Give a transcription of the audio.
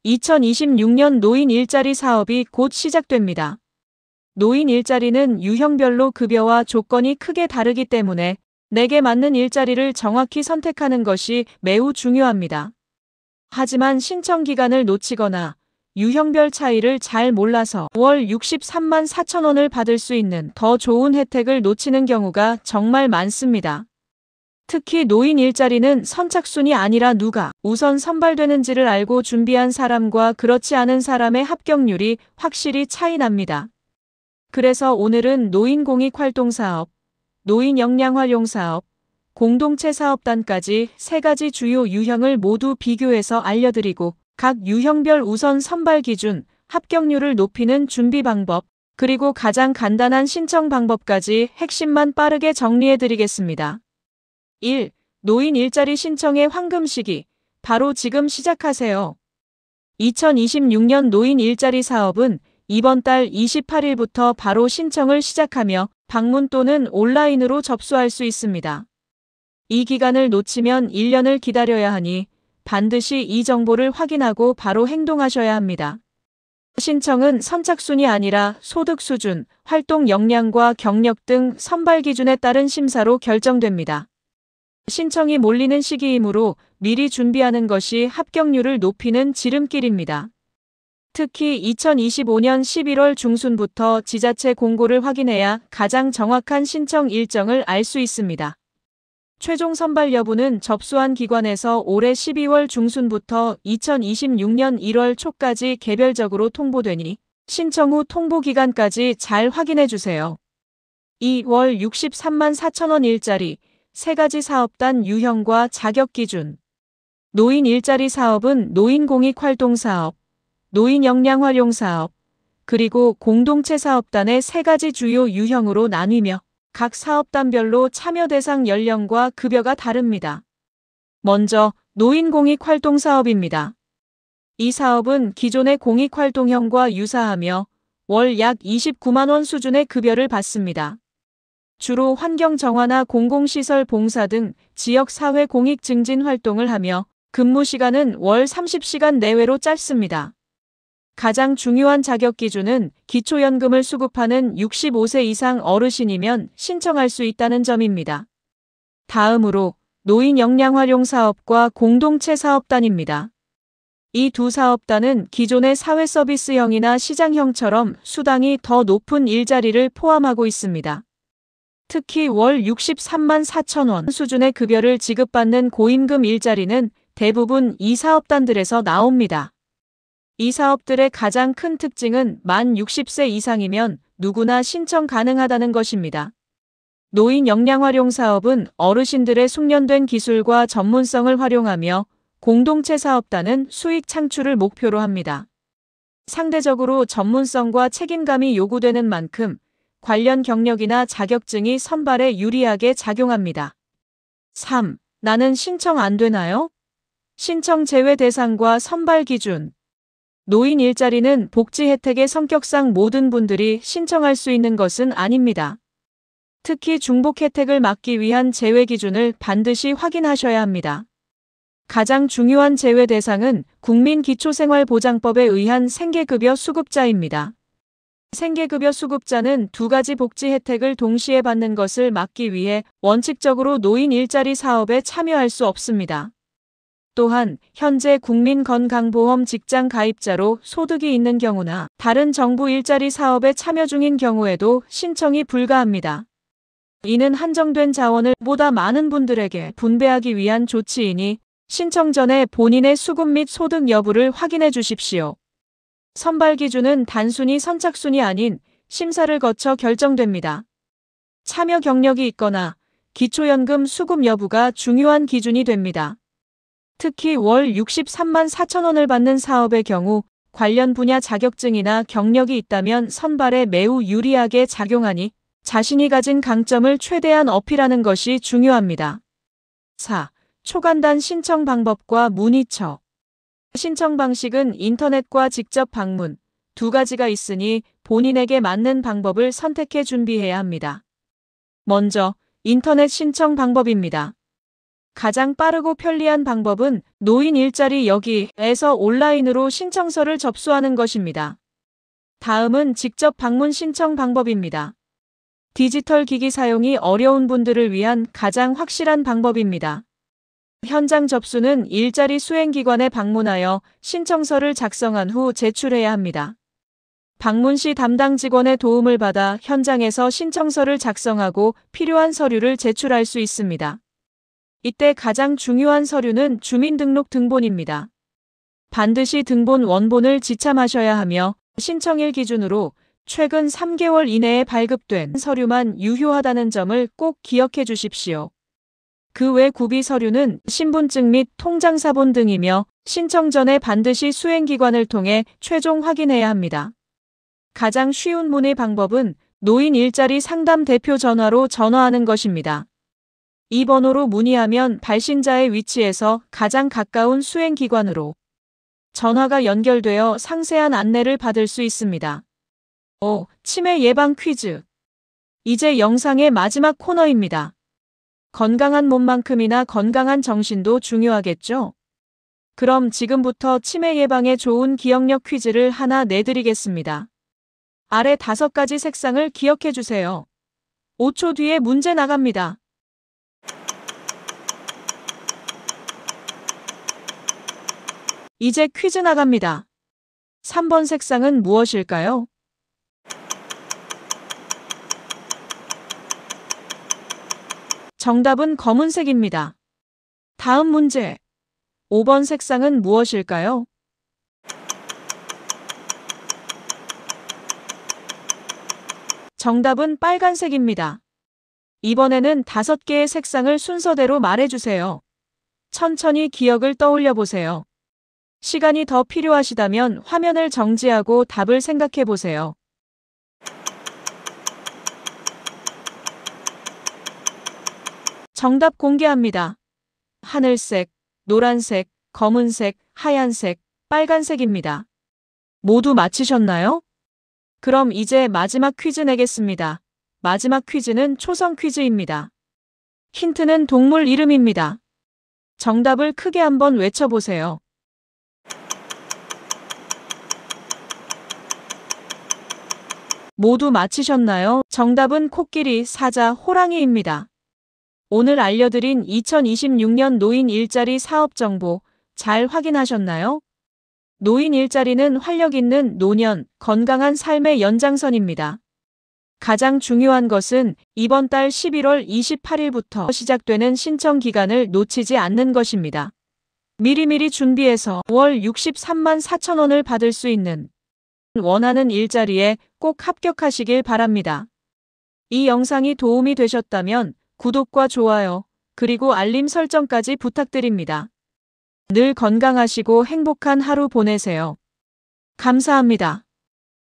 2026년 노인 일자리 사업이 곧 시작됩니다. 노인 일자리는 유형별로 급여와 조건이 크게 다르기 때문에 내게 맞는 일자리를 정확히 선택하는 것이 매우 중요합니다. 하지만 신청 기간을 놓치거나 유형별 차이를 잘 몰라서 월 63만 4천 원을 받을 수 있는 더 좋은 혜택을 놓치는 경우가 정말 많습니다. 특히 노인 일자리는 선착순이 아니라 누가 우선 선발되는지를 알고 준비한 사람과 그렇지 않은 사람의 합격률이 확실히 차이 납니다. 그래서 오늘은 노인 공익활동사업, 노인 역량활용사업, 공동체 사업단까지 3가지 주요 유형을 모두 비교해서 알려드리고 각 유형별 우선 선발 기준, 합격률을 높이는 준비 방법, 그리고 가장 간단한 신청 방법까지 핵심만 빠르게 정리해드리겠습니다. 1. 노인 일자리 신청의 황금 시기. 바로 지금 시작하세요. 2026년 노인 일자리 사업은 이번 달 28일부터 바로 신청을 시작하며 방문 또는 온라인으로 접수할 수 있습니다. 이 기간을 놓치면 1년을 기다려야 하니 반드시 이 정보를 확인하고 바로 행동하셔야 합니다. 신청은 선착순이 아니라 소득 수준, 활동 역량과 경력 등 선발 기준에 따른 심사로 결정됩니다. 신청이 몰리는 시기이므로 미리 준비하는 것이 합격률을 높이는 지름길입니다. 특히 2025년 11월 중순부터 지자체 공고를 확인해야 가장 정확한 신청 일정을 알 수 있습니다. 최종 선발 여부는 접수한 기관에서 올해 12월 중순부터 2026년 1월 초까지 개별적으로 통보되니 신청 후 통보 기간까지 잘 확인해 주세요. 2월 63만 4천 원 일자리, 3가지 사업단 유형과 자격 기준. 노인 일자리 사업은 노인 공익활동사업, 노인 역량활용사업, 그리고 공동체 사업단의 3가지 주요 유형으로 나뉘며 각 사업단별로 참여 대상 연령과 급여가 다릅니다. 먼저 노인 공익활동사업입니다. 이 사업은 기존의 공익활동형과 유사하며 월 약 29만 원 수준의 급여를 받습니다. 주로 환경 정화나 공공시설 봉사 등 지역사회 공익 증진 활동을 하며 근무 시간은 월 30시간 내외로 짧습니다. 가장 중요한 자격 기준은 기초연금을 수급하는 65세 이상 어르신이면 신청할 수 있다는 점입니다. 다음으로 노인 역량활용 사업과 공동체 사업단입니다. 이 두 사업단은 기존의 사회서비스형이나 시장형처럼 수당이 더 높은 일자리를 포함하고 있습니다. 특히 월 63만 4천 원 수준의 급여를 지급받는 고임금 일자리는 대부분 이 사업단들에서 나옵니다. 이 사업들의 가장 큰 특징은 만 60세 이상이면 누구나 신청 가능하다는 것입니다. 노인 역량활용 사업은 어르신들의 숙련된 기술과 전문성을 활용하며 공동체 사업단은 수익 창출을 목표로 합니다. 상대적으로 전문성과 책임감이 요구되는 만큼 관련 경력이나 자격증이 선발에 유리하게 작용합니다. 3. 나는 신청 안 되나요? 신청 제외 대상과 선발 기준. 노인 일자리는 복지 혜택의 성격상 모든 분들이 신청할 수 있는 것은 아닙니다. 특히 중복 혜택을 막기 위한 제외 기준을 반드시 확인하셔야 합니다. 가장 중요한 제외 대상은 국민기초생활보장법에 의한 생계급여 수급자입니다. 생계급여 수급자는 2가지 복지 혜택을 동시에 받는 것을 막기 위해 원칙적으로 노인 일자리 사업에 참여할 수 없습니다. 또한 현재 국민건강보험 직장 가입자로 소득이 있는 경우나 다른 정부 일자리 사업에 참여 중인 경우에도 신청이 불가합니다. 이는 한정된 자원을 보다 많은 분들에게 분배하기 위한 조치이니 신청 전에 본인의 수급 및 소득 여부를 확인해 주십시오. 선발 기준은 단순히 선착순이 아닌 심사를 거쳐 결정됩니다. 참여 경력이 있거나 기초연금 수급 여부가 중요한 기준이 됩니다. 특히 월 63만 4천 원을 받는 사업의 경우 관련 분야 자격증이나 경력이 있다면 선발에 매우 유리하게 작용하니 자신이 가진 강점을 최대한 어필하는 것이 중요합니다. 4. 초간단 신청 방법과 문의처. 신청 방식은 인터넷과 직접 방문, 2가지가 있으니 본인에게 맞는 방법을 선택해 준비해야 합니다. 먼저 인터넷 신청 방법입니다. 가장 빠르고 편리한 방법은 노인 일자리 여기에서 온라인으로 신청서를 접수하는 것입니다. 다음은 직접 방문 신청 방법입니다. 디지털 기기 사용이 어려운 분들을 위한 가장 확실한 방법입니다. 현장 접수는 일자리 수행기관에 방문하여 신청서를 작성한 후 제출해야 합니다. 방문 시 담당 직원의 도움을 받아 현장에서 신청서를 작성하고 필요한 서류를 제출할 수 있습니다. 이때 가장 중요한 서류는 주민등록 등본입니다. 반드시 등본 원본을 지참하셔야 하며 신청일 기준으로 최근 3개월 이내에 발급된 서류만 유효하다는 점을 꼭 기억해 주십시오. 그 외 구비 서류는 신분증 및 통장사본 등이며 신청 전에 반드시 수행기관을 통해 최종 확인해야 합니다. 가장 쉬운 문의 방법은 노인 일자리 상담 대표 전화로 전화하는 것입니다. 이 번호로 문의하면 발신자의 위치에서 가장 가까운 수행기관으로 전화가 연결되어 상세한 안내를 받을 수 있습니다. 5. 치매 예방 퀴즈. 이제 영상의 마지막 코너입니다. 건강한 몸만큼이나 건강한 정신도 중요하겠죠? 그럼 지금부터 치매 예방에 좋은 기억력 퀴즈를 하나 내드리겠습니다. 아래 5가지 색상을 기억해 주세요. 5초 뒤에 문제 나갑니다. 이제 퀴즈 나갑니다. 3번 색상은 무엇일까요? 정답은 검은색입니다. 다음 문제. 5번 색상은 무엇일까요? 정답은 빨간색입니다. 이번에는 5개의 색상을 순서대로 말해주세요. 천천히 기억을 떠올려 보세요. 시간이 더 필요하시다면 화면을 정지하고 답을 생각해 보세요. 정답 공개합니다. 하늘색, 노란색, 검은색, 하얀색, 빨간색입니다. 모두 맞히셨나요? 그럼 이제 마지막 퀴즈 내겠습니다. 마지막 퀴즈는 초성 퀴즈입니다. 힌트는 동물 이름입니다. 정답을 크게 한번 외쳐보세요. 모두 맞히셨나요? 정답은 코끼리, 사자, 호랑이입니다. 오늘 알려드린 2026년 노인 일자리 사업 정보 잘 확인하셨나요? 노인 일자리는 활력 있는 노년, 건강한 삶의 연장선입니다. 가장 중요한 것은 이번 달 11월 28일부터 시작되는 신청 기간을 놓치지 않는 것입니다. 미리미리 준비해서 월 63만 4천 원을 받을 수 있는 원하는 일자리에 꼭 합격하시길 바랍니다. 이 영상이 도움이 되셨다면 구독과 좋아요, 그리고 알림 설정까지 부탁드립니다. 늘 건강하시고 행복한 하루 보내세요. 감사합니다.